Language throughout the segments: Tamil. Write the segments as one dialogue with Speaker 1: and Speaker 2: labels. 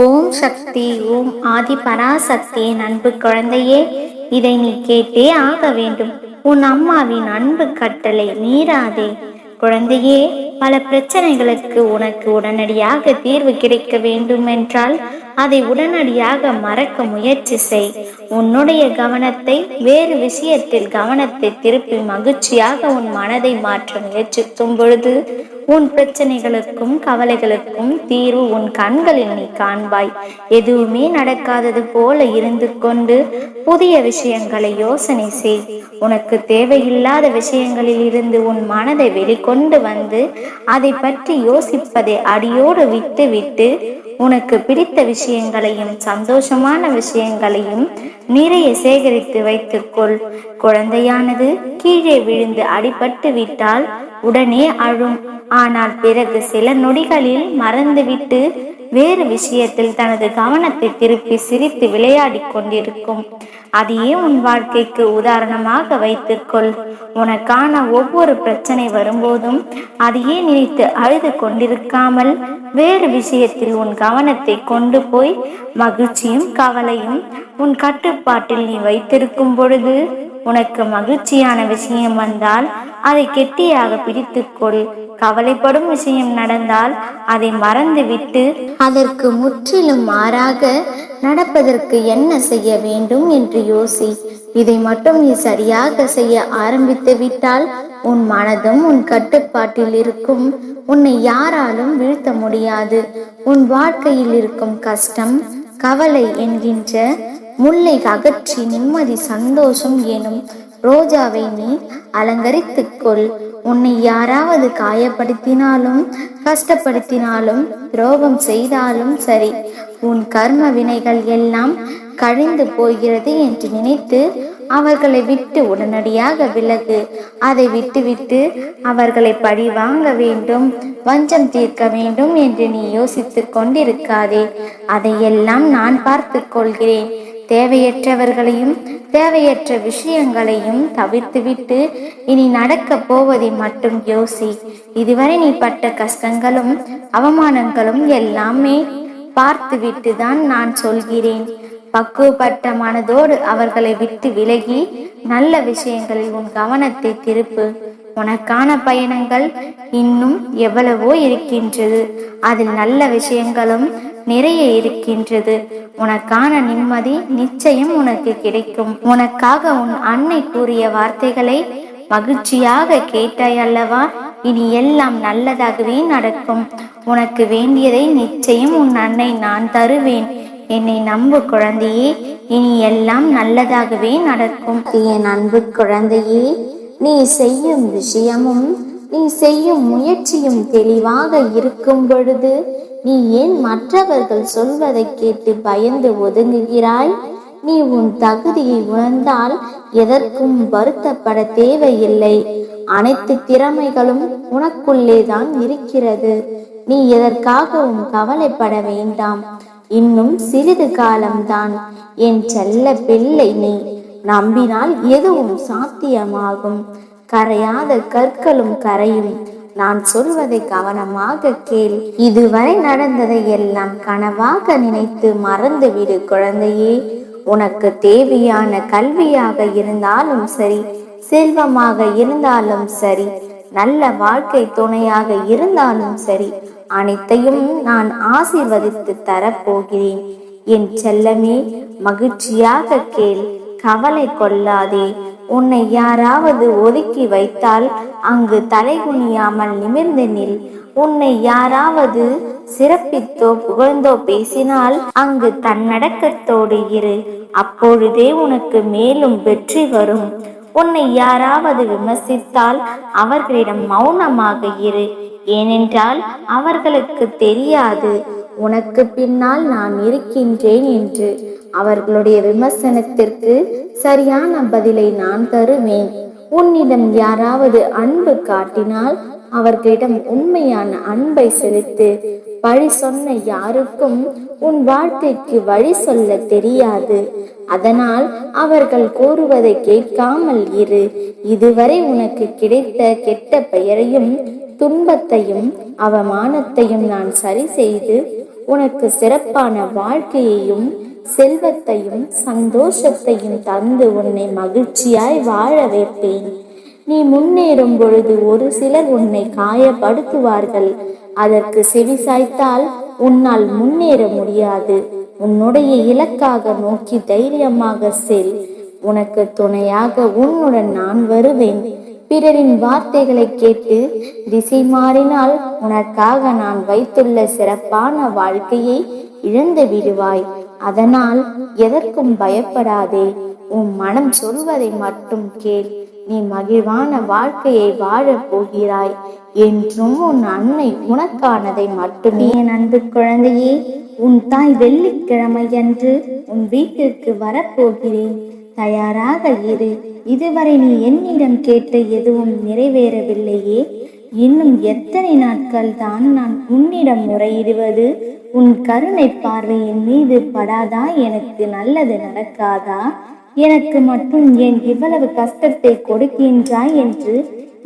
Speaker 1: ஓம் சக்தி. ஓம் ஆதி பராசக்தியின் அன்பு குழந்தையே, இதை நீ கேட்டே ஆக வேண்டும். உன் அம்மாவின் அன்பு கட்டளை மீறாதே. குழந்தையே, பல பிரச்சனைகளுக்கு உனக்கு உடனடியாக தீர்வு கிடைக்க வேண்டும் என்றால் அதை உடனடியாக மறக்க முயற்சி செய். உன்னுடைய கவனத்தை வேறு விஷயத்தில் கவனத்தை திருப்பி மகிழ்ச்சியாக உன் மனதை மாற்ற முயற்சிக்கும் பொழுது உன் பிரச்சனைகளுக்கும் கவலைகளுக்கும் தீர்வு உன் கண்களில் நீ காண்பாய். எதுவுமே நடக்காதது போல இருந்து கொண்டு புதிய விஷயங்களை யோசனை செய். உனக்கு தேவையில்லாத விஷயங்களில் இருந்து உன் மனதை வெளிக்கொண்டு வந்து அதை பற்றி யோசிப்பதை அடியோடு விட்டு விட்டு உனக்கு பிடித்த விஷயங்களையும் சந்தோஷமான விஷயங்களையும் நிறைய சேகரித்து வைத்துக்கொள். குழந்தையானது கீழே விழுந்து அடிபட்டு விட்டால் உடனே அழும். ஆனால் பிறகு சில நொடிகளில் மறந்துவிட்டு வேறு விஷயத்தில் தனது கவனத்தை திருப்பி சிரித்து விளையாடி கொண்டிருக்கும். அதையே உன் வாழ்க்கைக்கு உதாரணமாக வைத்துக்கொள். உனக்கான ஒவ்வொரு பிரச்சனை வரும்போதும் அதையே நினைத்து அழுது கொண்டிருக்காமல் வேறு விஷயத்தில் உன் கவனத்தை கொண்டு போய் மகிழ்ச்சியும் கவலையும் உன் கட்டுப்பாட்டில் நீ வைத்திருக்கும் பொழுது உனக்கு மகிழ்ச்சியான விஷயம் வந்தால் அதை கெட்டியாக பிடித்துக்கொள். கவலைப்படும் விஷயம் நடந்தால் அதை மறந்துவிட்டு அதற்கு முற்றிலும் மாறாக நடப்பதற்கு என்ன செய்ய வேண்டும் என்று யோசி. இதை மட்டும் நீ சரியாக செய்ய ஆரம்பித்து விட்டால் உன் மனதும் உன் கட்டுப்பாட்டில் இருக்கும். உன்னை யாராலும் வீழ்த்த முடியாது. உன் வாழ்க்கையில் இருக்கும் கஷ்டம் கவலை என்கின்ற முல்லை அகற்றி நிம்மதி சந்தோஷம் எனும் ரோஜாவை நீ அலங்கரித்துக்கொள். உன்னை யாராவது காயப்படுத்தினாலும் கஷ்டப்படுத்தினாலும் துரோகம் செய்தாலும் சரி, உன் கர்ம வினைகள் எல்லாம் கழிந்து போகிறது என்று நினைத்து அவர்களை விட்டு உடனடியாக விலகு. அதை விட்டுவிட்டு அவர்களை பழி வாங்க வேண்டும், வஞ்சம் தீர்க்க வேண்டும் என்று நீ யோசித்து கொண்டிருக்காதே. அதையெல்லாம் நான் பார்த்து கொள்கிறேன். தேவையற்றவர்களையும் தேவையற்ற விஷயங்களையும் தவிர்த்துவிட்டு இனி நடக்க போவதை மட்டும் யோசி. இதுவரை நீ பட்ட கஷ்டங்களும் அவமானங்களும் எல்லாமே பார்த்துவிட்டு தான் நான் சொல்கிறேன். பக்குவப்பட்ட மனதோடு அவர்களை விட்டு விலகி நல்ல விஷயங்களில் உன் கவனத்தை திருப்பு. உனக்கான பயணங்கள் இன்னும் எவ்வளவோ இருக்கின்றது. அதில் நல்ல விஷயங்களும் நிறைய இருக்கின்றது. உனக்கான நிம்மதி நிச்சயம் உனக்கு கிடைக்கும். உனக்காக உன் அன்னை கூறிய வார்த்தைகளை மகிழ்ச்சியாக கேட்டாய் அல்லவா? இனி எல்லாம் நல்லதாகவே நடக்கும். உனக்கு வேண்டியதை நிச்சயம் உன் அன்னை நான் தருவேன். என்னை நம்பு குழந்தையே, இனி எல்லாம் நல்லதாகவே நடக்கும்.
Speaker 2: என் அன்பு குழந்தையே, நீ செய்யும் விஷயமும் நீ செய்யும் முயற்சியும் தெளிவாக இருக்கும் பொழுது நீ ஏன் மற்றவர்கள் சொல்வதை கேட்டு பயந்து ஒதுங்குகிறாய்? நீ உன் தகுதியை உணர்ந்தால் எதற்கும் வருத்தப்பட தேவையில்லை. அனைத்து திறமைகளும் உனக்குள்ளேதான் இருக்கிறது. நீ எதற்காகவும் கவலைப்பட வேண்டாம். இன்னும் சிறிது காலம்தான். என் செல்ல பிள்ளை, நீ நம்பினால் எதுவும் சாத்தியமாகும். கரையாத கற்களும் கரையும். நான் சொல்வதை கவனமாக கேள். இதுவரை நடந்ததை எல்லாம் கனவாக நினைத்து மறந்துவிடு குழந்தையே. உனக்கு தேவையான கல்வியாக இருந்தாலும் சரி, செல்வமாக இருந்தாலும் சரி, நல்ல வாழ்க்கை துணையாக இருந்தாலும் சரி, அனைத்தையும் நான் ஆசீர்வதித்து தரப்போகிறேன். என் செல்லமே, மகிழ்ச்சியாக கேள். கவலை கொள்ளாதே. உன்னை யாராவது ஒதுக்கி வைத்தால் அங்கு தலைகுனியாமல் நிமிர்ந்து நில். உன்னை யாராவது சிறப்பித்தோ புகழ்ந்தோ பேசினால் அங்கு தன்னடக்கத்தோடு இரு. அப்பொழுதே உனக்கு மேலும் வெற்றி வரும். உன்னை யாராவது விமர்சித்தால் அவர்களிடம் மௌனமாக இரு. ஏனென்றால் அவர்களுக்கு தெரியாது உனக்கு பின்னால் நான் இருக்கின்றேன் என்று. அவர்களுடைய விமர்சனத்திற்கு சரியான பதிலை நான் தருவேன். உன்னிடம் யாராவது அன்பு காட்டினால் அவர்களிடம் உண்மையான அன்பை செலுத்து. வழி சொன்ன யாருக்கும் உன் வாழ்க்கைக்கு வழி சொல்ல தெரியாது. அதனால் அவர்கள் கூறுவதை கேட்காமல் இரு. இதுவரை உனக்கு கிடைத்த கெட்ட பெயரையும் துன்பத்தையும் அவமானத்தையும் நான் சரி செய்து உனக்கு சிறப்பான வாழ்க்கையையும் செல்வத்தையும் சந்தோஷத்தையும் தந்து உன்னை மகிழ்ச்சியாய் வாழ வைப்பேன். நீ முன்னேறும் பொழுது ஒரு சிலர் உன்னை காயப்படுத்துவார்கள். அதற்கு செவிசாய்த்தால் உன்னால் முன்னேற முடியாது. உன்னுடைய இலக்காக நோக்கி தைரியமாக செல். உனக்கு துணையாக உன்னுடன் நான் வருவேன். பிறரின் வார்த்தைகளை கேட்டு திசை மாறினால் உனக்காக நான் வைத்துள்ள சிறப்பான வாழ்க்கையை இழந்து விடுவாய். அதனால் எதற்கும் பயப்படாதே. உன் மனம் சொல்வதை மட்டும் கேள். நீ மகிழ்வான வாழ்க்கையை வாழப் போகிறாய். என்றும் உன் அன்னை உனக்கானதை மட்டுமே.
Speaker 1: என் அன்பு குழந்தையே, உன் தாய் வெள்ளிக்கிழமையன்று உன் வீட்டிற்கு வரப்போகிறேன். தயாராக இரு. இதுவரை நீ என்னிடம் கேட்ட எதுவும் நிறைவேறவில்லையே. இன்னும் எத்தனை நாட்கள் தான் நான் உன்னிடம் முறையிடுவது? உன் கருணை பார்வையின் மீது படாதா? எனக்கு நல்லது நடக்காதா? எனக்கு மட்டும் ஏன் இவ்வளவு கஷ்டத்தை கொடுக்கின்றாய் என்று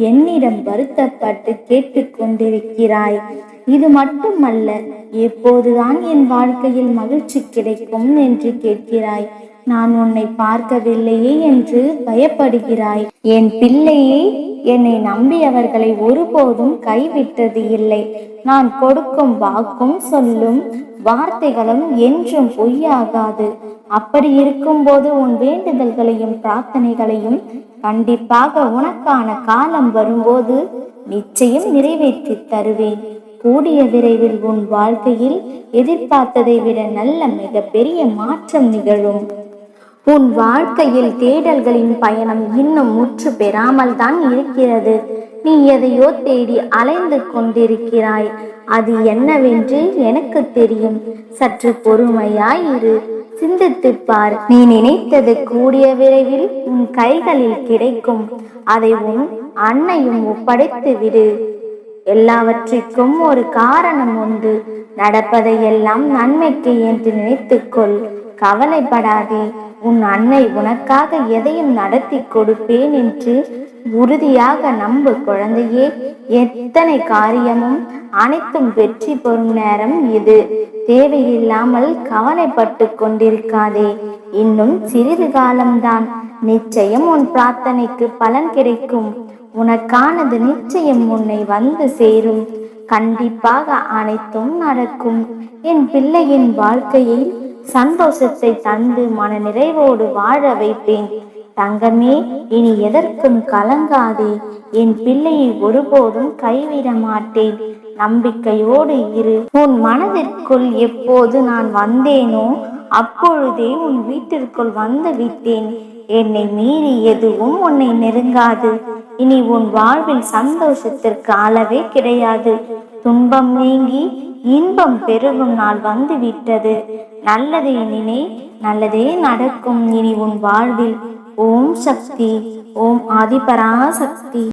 Speaker 1: என்னிடம் வருத்தப்பட்டு கேட்டுக்கொண்டிருக்கிறாய். இது மட்டுமல்ல, எப்போதுதான் என் வாழ்க்கையில் மகிழ்ச்சி கிடைக்கும் என்று கேட்கிறாய். நான் உன்னை பார்க்கவில்லையே என்று பயப்படுகிறாய். என் பிள்ளையே, என்னை நம்பியவர்களை ஒருபோதும் கைவிட்டது இல்லை. நான் கொடுக்கும் வாக்கும் சொல்லும் வார்த்தைகளும் என்றும் பொய்யாகாது. அப்படி இருக்கும்போது உன் வேண்டுதல்களையும் பிரார்த்தனைகளையும் கண்டிப்பாக உனக்கான காலம் வரும்போது நிச்சயம் நிறைவேற்றி தருவேன். கூடிய விரைவில் உன் வாழ்க்கையில் எதிர்பார்த்ததை விட நல்ல மிகப்பெரிய மாற்றம் நிகழும். உன் வாழ்க்கையில் தேடல்களின் பயணம் இன்னும் முற்று பெறாமல் தான் இருக்கிறது. நீ எதையோ தேடி அலைந்து கொண்டிருக்கிறாய். அது என்னவென்று எனக்கு தெரியும். சற்று பொறுமையாயிரு. சிந்தித்து பார். நீ நினைத்தது கூடிய விரைவில் உன் கைகளில் கிடைக்கும். அதை உன் அன்னையும் ஒப்படைத்து விடு. எல்லாவற்றிற்கும் ஒரு காரணம் உண்டு. நடப்பதையெல்லாம் நன்மைக்கு என்று நினைத்துக்கொள். கவலைப்படாதே. உன் அன்னை உனக்காக எதையும் நடத்தி கொடுப்பேன் என்று உறுதியாக நம்பு குழந்தையே. எத்தனை காரியமும் அனைத்தும் வெற்றி பெறும் நேரம் இது. தேவையில்லாமல் கவலைப்பட்டு கொண்டிருக்காதே. இன்னும் சிறிது காலம்தான். நிச்சயம் உன் பிரார்த்தனைக்கு பலன் கிடைக்கும். உனக்கானது நிச்சயம் உன்னை வந்து சேரும். கண்டிப்பாக அனைத்தும் நடக்கும். என் பிள்ளையின் வாழ்க்கையில் சந்தோஷத்தை தந்து மன நிறைவோடு வாழ வைப்பேன். தங்கமே, இனி எதற்கும் கலங்காதே. என் பிள்ளையை ஒருபோதும் கைவிட மாட்டேன். நம்பிக்கையோடு இரு. உன் மனதிற்குள் எப்போது நான் வந்தேனோ அப்பொழுதே உன் வீட்டிற்குள் வந்து விட்டேன். என்னை மீறி எதுவும் உன்னை நெருங்காது. இனி உன் வாழ்வில் சந்தோஷத்திற்கு அளவே கிடையாது. துன்பம் நீங்கி இன்பம் பெருகும் நாள் வந்து விட்டது. நல்லதே நினை, நல்லதே நடக்கும் இனி உன் வாழ்வில். ஓம் சக்தி. ஓம் ஆதிபராசக்தி.